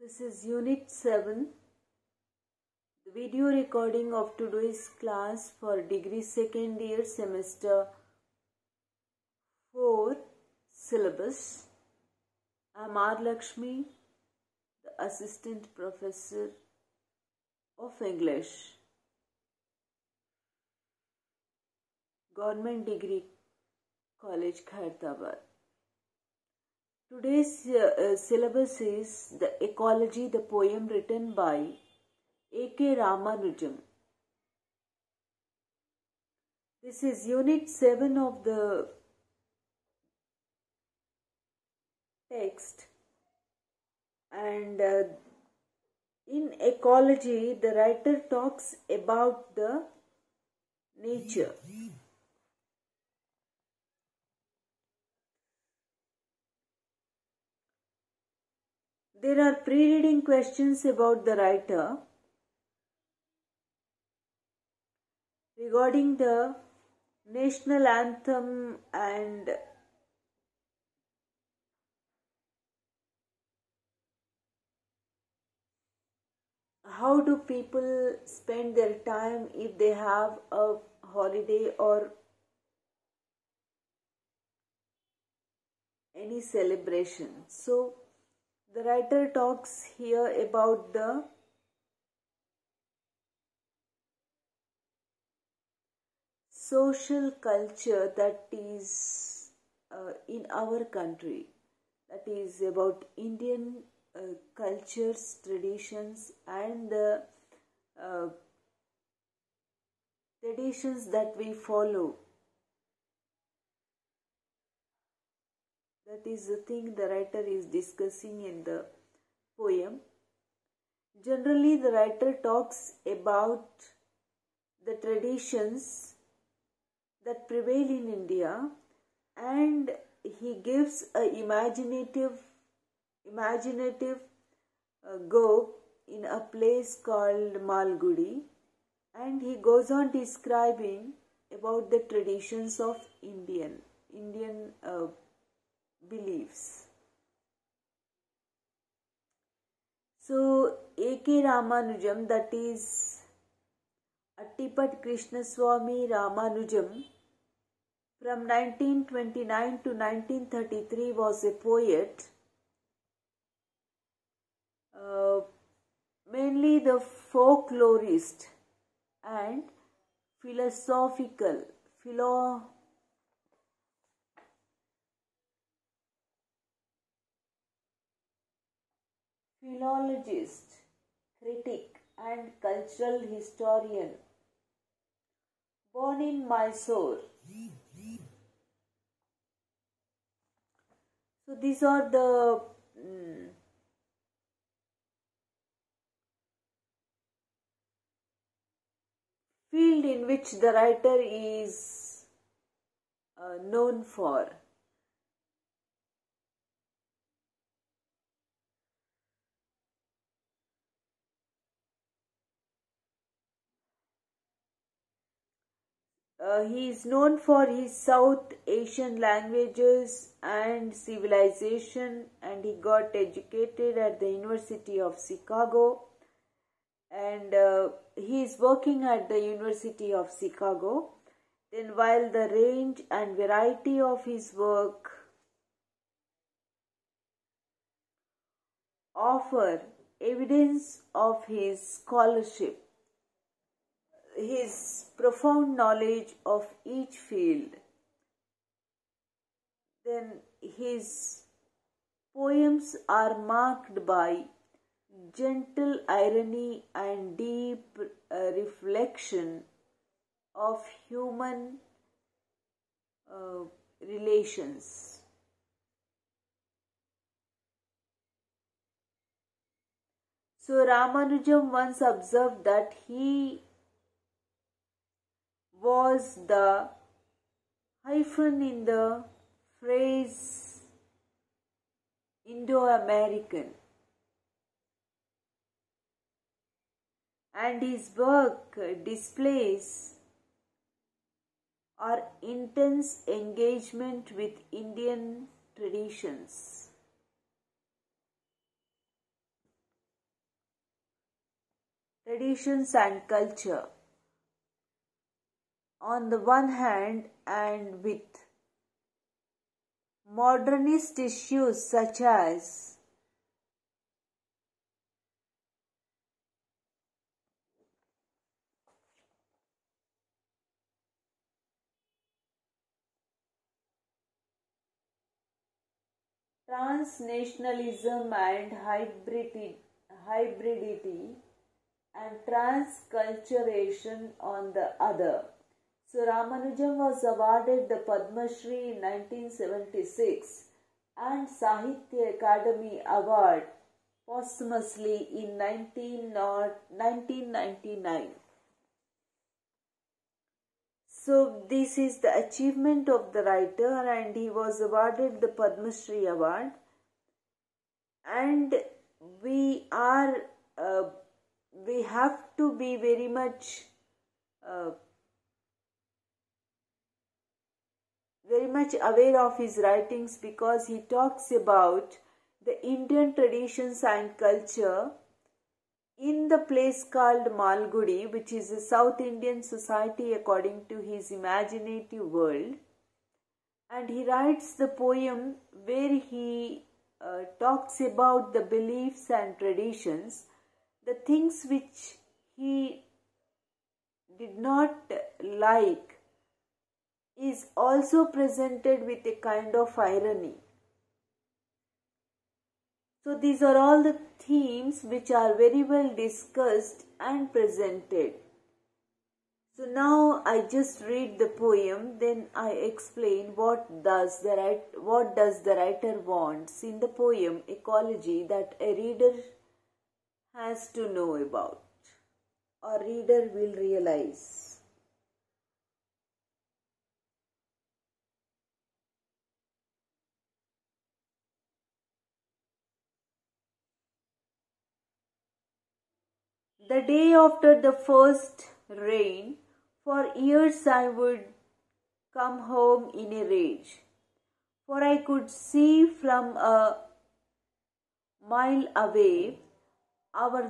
This is Unit 7, the video recording of today's class for degree second year semester 4 syllabus. I am R. Lakshmi, the assistant professor of English, Government Degree College, Khairtabad. Today's syllabus is the Ecology, the poem written by A.K. Ramanujam. This is Unit 7 of the text, and in ecology the writer talks about the nature. There are pre-reading questions about the writer regarding the national anthem and how do people spend their time if they have a holiday or any celebration. So the writer talks here about the social culture that is in our country, that is about Indian cultures, traditions, and the traditions that we follow. That is the thing the writer is discussing in the poem. Generally, the writer talks about the traditions that prevail in India, and he gives a imaginative go in a place called Malgudi, and he goes on describing about the traditions of Indian beliefs. So A.K. Ramanujam, that is Attipat Krishnaswamy Ramanujam, from 1929 to 1933 was a poet, mainly the folklorist and philologist, critic, and cultural historian, born in Mysore. So these are the field in which the writer is known for. He is known for his South Asian languages and civilization, and he got educated at the University of Chicago, and he is working at the University of Chicago. Then while the range and variety of his work offer evidence of his scholarship, his profound knowledge of each field, then his poems are marked by gentle irony and deep reflection of human relations. So Ramanujam once observed that he was the hyphen in the phrase Indo-American, and his work displays our intense engagement with Indian traditions. traditions and culture on the one hand, and with modernist issues such as transnationalism and hybridity and transculturation on the other. So Ramanujan was awarded the Padma Shri in 1976 and Sahitya Academy Award posthumously in 1999. So this is the achievement of the writer, and he was awarded the Padma Shri Award. And we have to be very much aware of his writings, because he talks about the Indian traditions and culture in the place called Malgudi, which is a South Indian society according to his imaginative world. And he writes the poem where he talks about the beliefs and traditions, the things which he did not like is also presented with a kind of irony. So these are all the themes which are very well discussed and presented. So now I just read the poem, then I explain what does the writer wants in the poem Ecology that a reader has to know about, or reader will realize. The day after the first rain, for years I would come home in a rage, for I could see from a mile away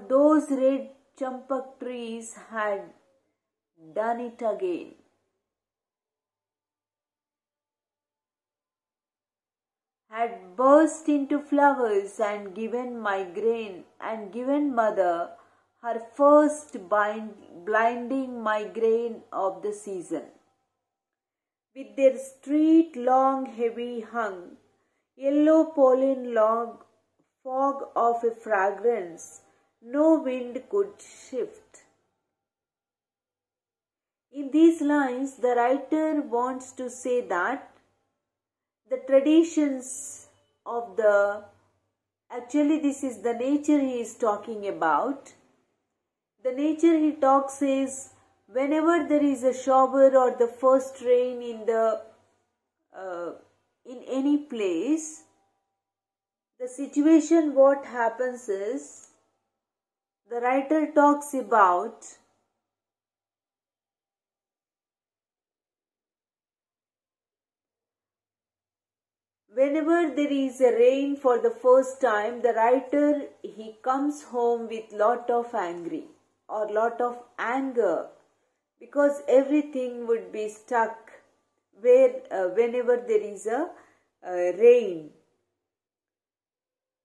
those red champak trees had done it again. Had burst into flowers and given mother her first blinding migraine of the season. With their straight, long, heavy hung, yellow pollen fog of a fragrance no wind could shift. In these lines, the writer wants to say that the traditions of actually this is the nature he is talking about. The nature he talks is whenever there is a shower or the first rain in any place, the situation what happens is the writer talks about whenever there is a rain for the first time, the writer he comes home with lot of anger, because everything would be stuck whenever there is a rain.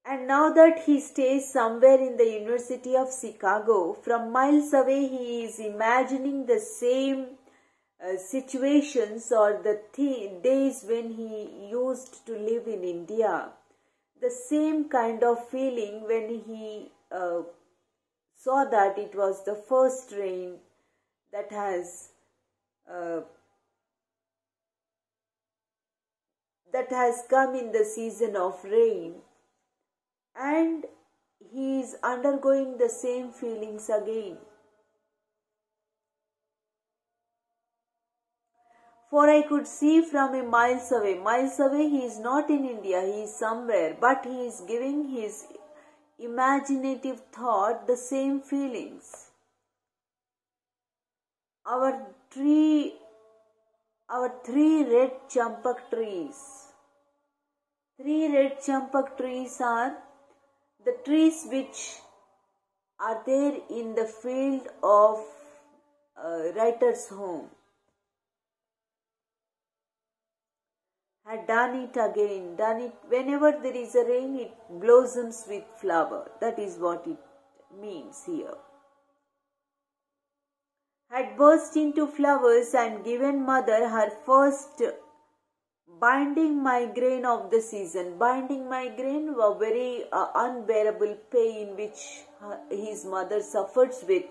And now that he stays somewhere in the University of Chicago, from miles away he is imagining the same situations or the days when he used to live in India. The same kind of feeling when he saw that it was the first rain that has come in the season of rain, and he is undergoing the same feelings again. For I could see from a miles away he is not in India, he is somewhere, but he is giving his imaginative thought the same feelings. Our three red champak trees. 3 red champak trees are the trees which are there in the field of writer's home. Had done it again, done it whenever there is a rain, it blossoms with flower. That is what it means here. Had burst into flowers and given mother her first binding migraine of the season. Binding migraine, a very unbearable pain which his mother suffers with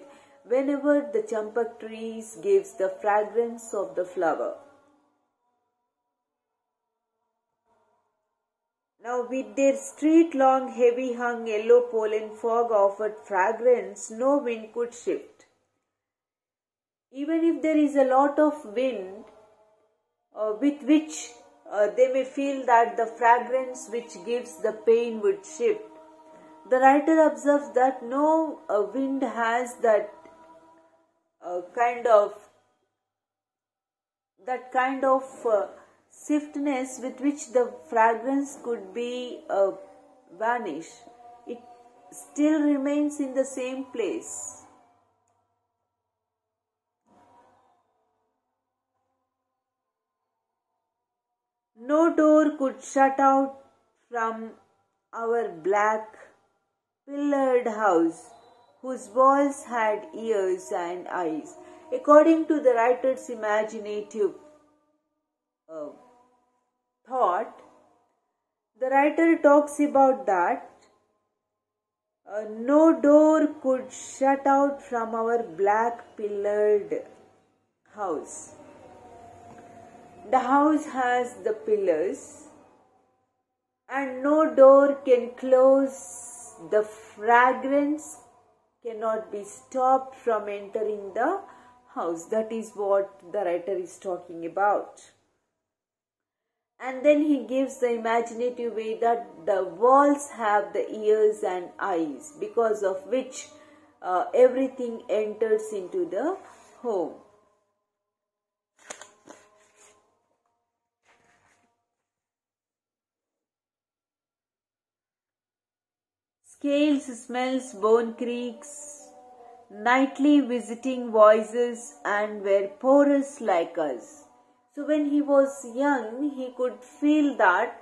whenever the champak trees gives the fragrance of the flower. Now with their street-long heavy-hung yellow pollen fog offered fragrance no wind could shift. Even if there is a lot of wind with which they may feel that the fragrance which gives the pain would shift, the writer observes that no wind has that kind of swiftness with which the fragrance could be vanished. It still remains in the same place. No door could shut out from our black pillared house, whose walls had ears and eyes. According to the writer's imaginative thought, the writer talks about that no door could shut out from our black pillared house. The house has the pillars and no door can close. The fragrance cannot be stopped from entering the house. That is what the writer is talking about. And then he gives the imaginative way that the walls have the ears and eyes, because of which everything enters into the home. Scales, smells, bone creaks, nightly visiting voices, and were porous like us. So when he was young, he could feel that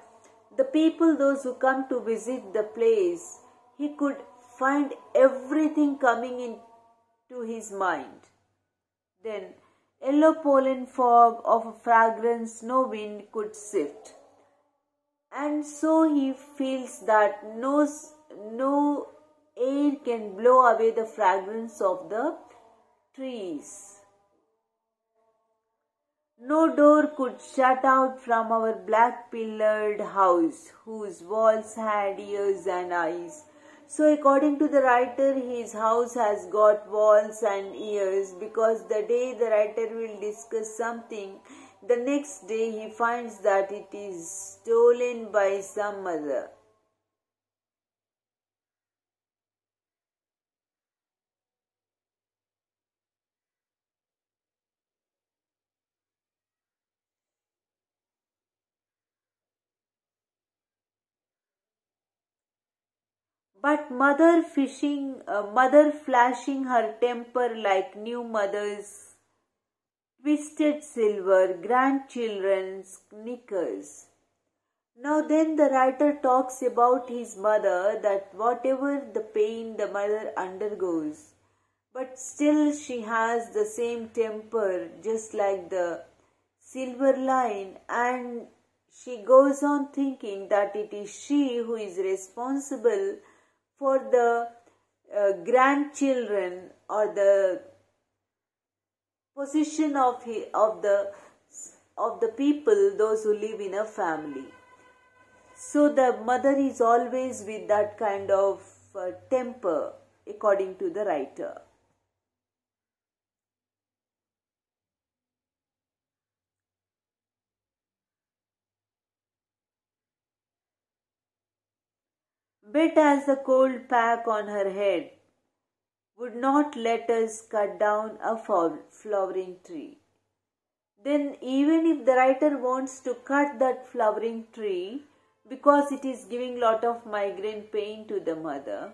the people, those who come to visit the place, he could find everything coming into his mind. Then, yellow pollen fog of a fragrance no wind could sift. And so he feels that no air can blow away the fragrance of the trees. No door could shut out from our black pillared house, whose walls had ears and eyes. So according to the writer, his house has got walls and ears, because the day the writer will discuss something, the next day he finds that it is stolen by some other. But mother flashing her temper like new mothers, twisted silver, grandchildren's knickers. Now then the writer talks about his mother, that whatever the pain the mother undergoes, but still she has the same temper, just like the silver line, and she goes on thinking that it is she who is responsible for the grandchildren, or the position of the people, those who live in a family. So the mother is always with that kind of temper, according to the writer. Wet as the cold pack on her head, would not let us cut down a flowering tree. Then even if the writer wants to cut that flowering tree, because it is giving lot of migraine pain to the mother,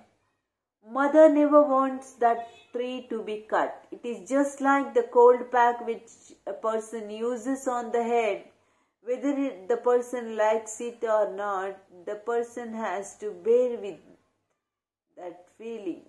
Mother never wants that tree to be cut. It is just like the cold pack which a person uses on the head. Whether the person likes it or not, the person has to bear with that feeling.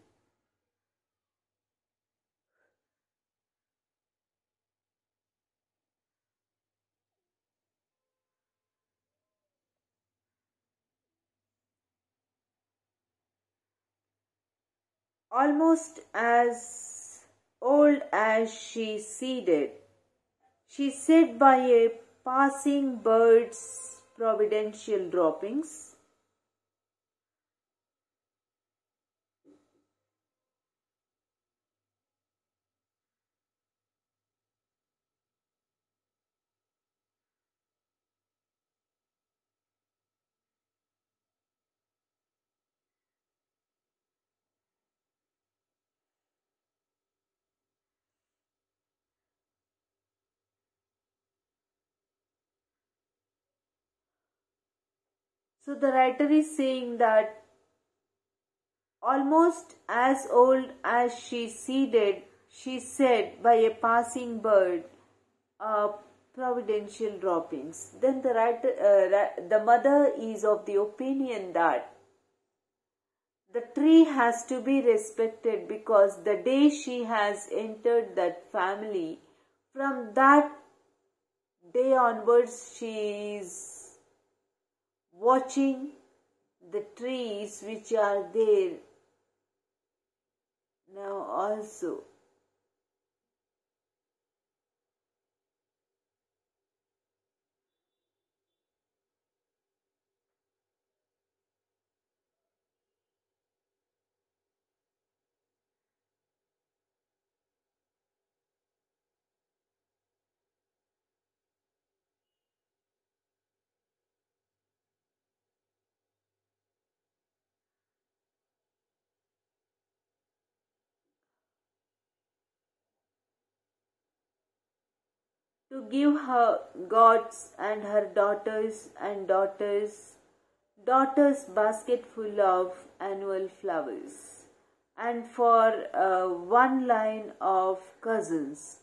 Almost as old as she seeded, she said by a passing bird's providential droppings. So the writer is saying that almost as old as she seeded, she said by a passing bird, providential droppings. Then the mother is of the opinion that the tree has to be respected because the day she has entered that family, from that day onwards, she is watching the trees which are there now also. To give her gods and her daughters basket full of annual flowers, and for one line of cousins.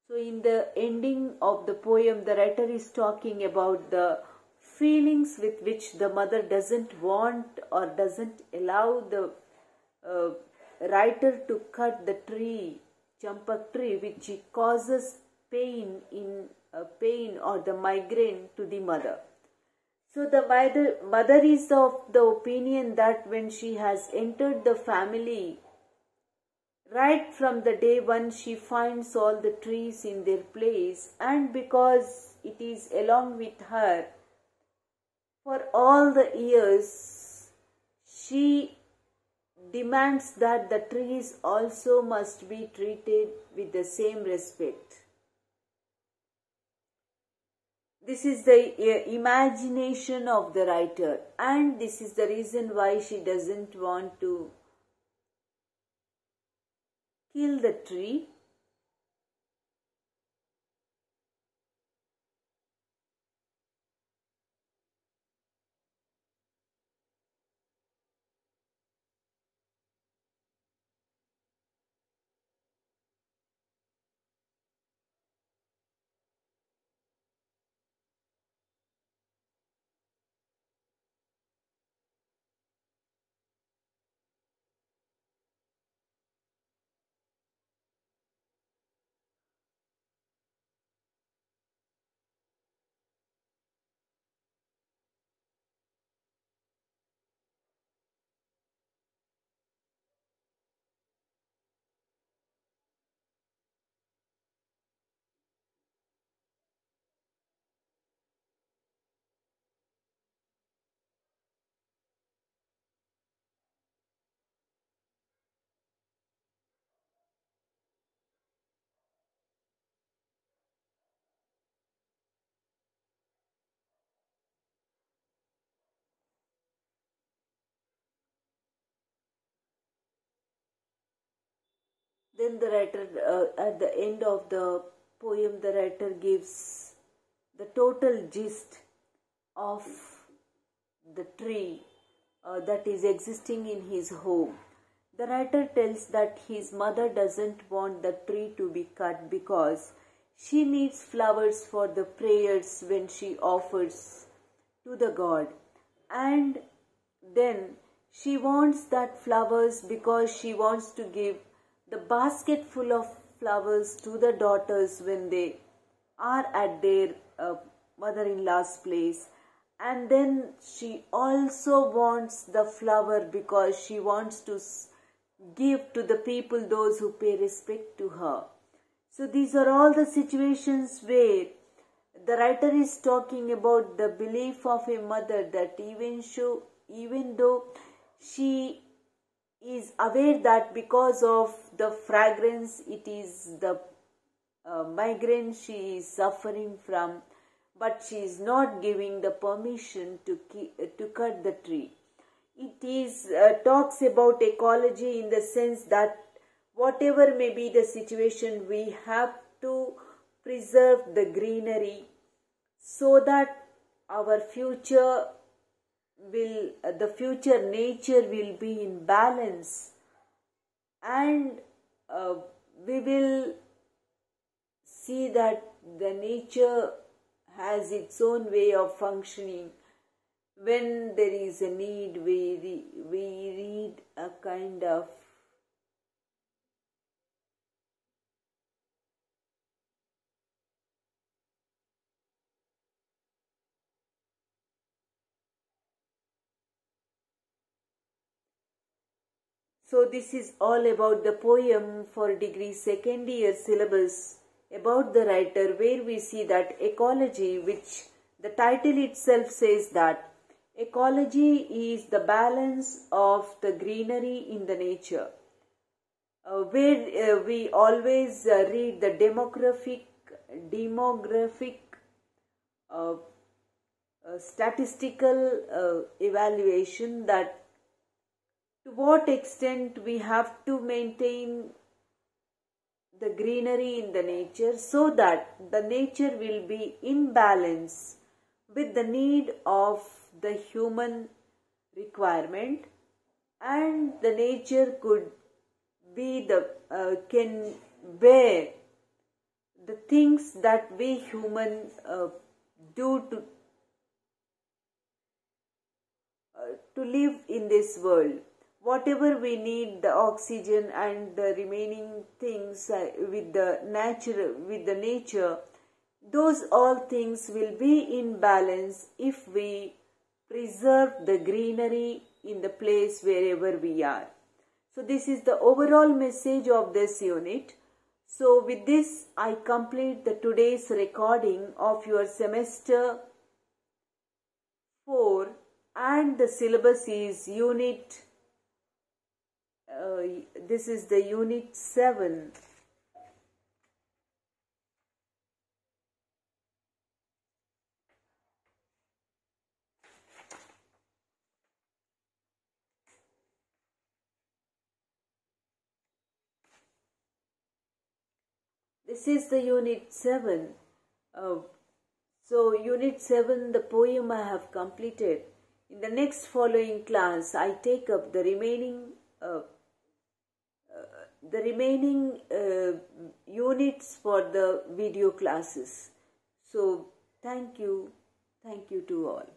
So, in the ending of the poem, the writer is talking about the feelings with which the mother doesn't want or doesn't allow the uh, writer to cut the tree, champak tree, which causes pain or the migraine to the mother. So the mother is of the opinion that when she has entered the family, right from the day one she finds all the trees in their place, and because it is along with her for all the years, she demands that the trees also must be treated with the same respect. This is the imagination of the writer, and this is the reason why she doesn't want to kill the tree. Then the writer, at the end of the poem, the writer gives the total gist of the tree that is existing in his home. The writer tells that his mother doesn't want the tree to be cut because she needs flowers for the prayers when she offers to the god. And then she wants that flowers because she wants to give the basket full of flowers to the daughters when they are at their mother-in-law's place. And then she also wants the flower because she wants to give to the people, those who pay respect to her. So these are all the situations where the writer is talking about the belief of a mother that even though she is aware that because of the fragrance, it is the migraine she is suffering from, but she is not giving the permission to cut the tree. It talks about ecology in the sense that whatever may be the situation, we have to preserve the greenery so that our future nature will be in balance, and we will see that the nature has its own way of functioning. When there is a need, we read a kind of So this is all about the poem for degree second year syllabus about the writer, where we see that ecology, which the title itself says that ecology is the balance of the greenery in the nature, where we always read the demographic statistical evaluation, that to what extent we have to maintain the greenery in the nature so that the nature will be in balance with the need of the human requirement, and the nature could be can bear the things that we humans do to live in this world. Whatever we need, the oxygen and the remaining things with the nature, those all things will be in balance if we preserve the greenery in the place wherever we are. So this is the overall message of this unit. So with this, I complete the today's recording of your semester 4, and the syllabus is this is the Unit 7. This is the Unit 7. So Unit 7, the poem I have completed. In the next following class, I take up the remaining units for the video classes. So thank you to all.